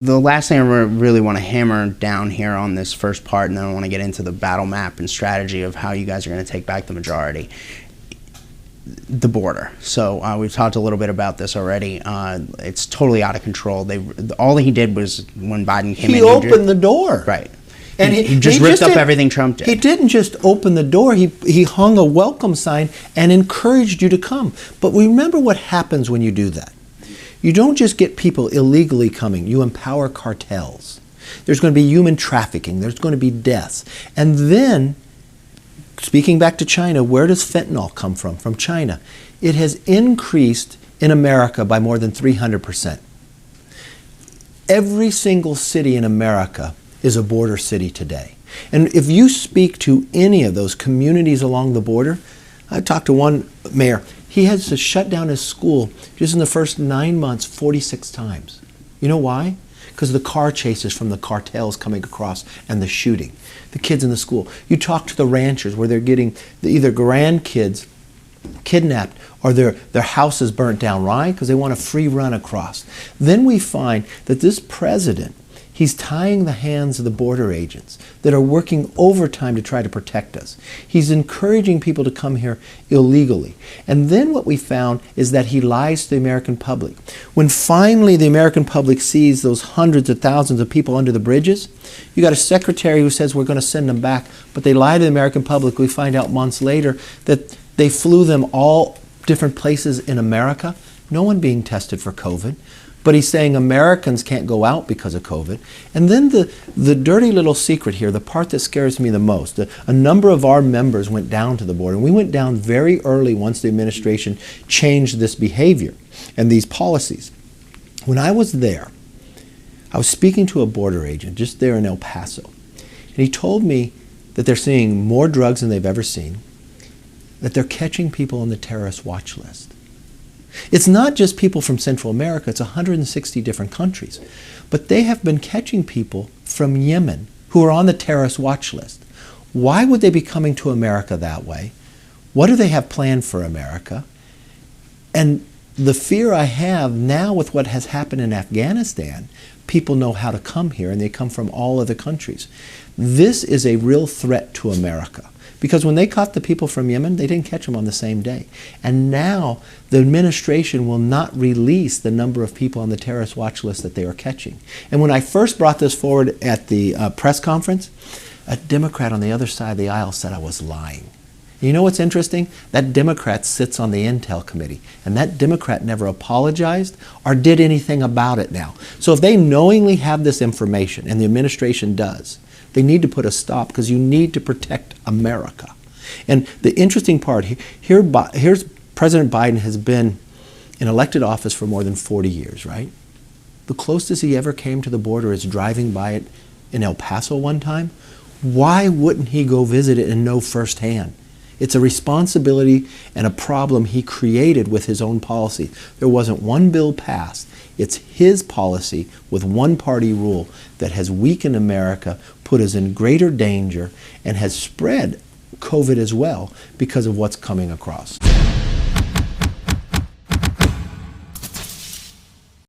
The last thing I really want to hammer down here on this first part, and then I want to get into the battle map and strategy of how you guys are going to take back the majority. The border. So we've talked a little bit about this already. It's totally out of control. All he did was, when Biden came in, he opened the door. Right. And he just ripped up everything Trump did. He didn't just open the door. He hung a welcome sign and encouraged you to come. But remember what happens when you do that. You don't just get people illegally coming. You empower cartels. There's going to be human trafficking. There's going to be deaths. And then, speaking back to China, where does fentanyl come from? From China. It has increased in America by more than 300%. Every single city in America is a border city today. And if you speak to any of those communities along the border, I talked to one mayor. He has to shut down his school just in the first 9 months 46 times. You know why? Because of the car chases from the cartels coming across and the shooting. The kids in the school. You talk to the ranchers where they're getting either grandkids kidnapped or their houses burnt down, right? Because they want a free run across. Then we find that this president, he's tying the hands of the border agents that are working overtime to try to protect us. He's encouraging people to come here illegally. And then what we found is that he lies to the American public. When finally the American public sees those hundreds of thousands of people under the bridges, you got a secretary who says we're going to send them back, but they lie to the American public. We find out months later that they flew them all different places in America, no one being tested for COVID. But he's saying Americans can't go out because of COVID. And then the dirty little secret here, the part that scares me the most, a number of our members went down to the border. And we went down very early once the administration changed this behavior and these policies. When I was there, I was speaking to a border agent just there in El Paso. And he told me that they're seeing more drugs than they've ever seen, that they're catching people on the terrorist watch list. It's not just people from Central America, it's 160 different countries. But they have been catching people from Yemen who are on the terrorist watch list. Why would they be coming to America that way? What do they have planned for America? And the fear I have now with what has happened in Afghanistan, people know how to come here and they come from all other countries. This is a real threat to America. Because when they caught the people from Yemen, they didn't catch them on the same day. And now the administration will not release the number of people on the terrorist watch list that they are catching. And when I first brought this forward at the press conference, a Democrat on the other side of the aisle said I was lying. And you know what's interesting? That Democrat sits on the Intel committee. And that Democrat never apologized or did anything about it now. So if they knowingly have this information, and the administration does, they need to put a stop because you need to protect America. And the interesting part, here's President Biden has been in elected office for more than 40 years, right? The closest he ever came to the border is driving by it in El Paso one time. Why wouldn't he go visit it and know firsthand? It's a responsibility and a problem he created with his own policy. There wasn't one bill passed. It's his policy with one-party rule that has weakened America, put us in greater danger, and has spread COVID as well because of what's coming across.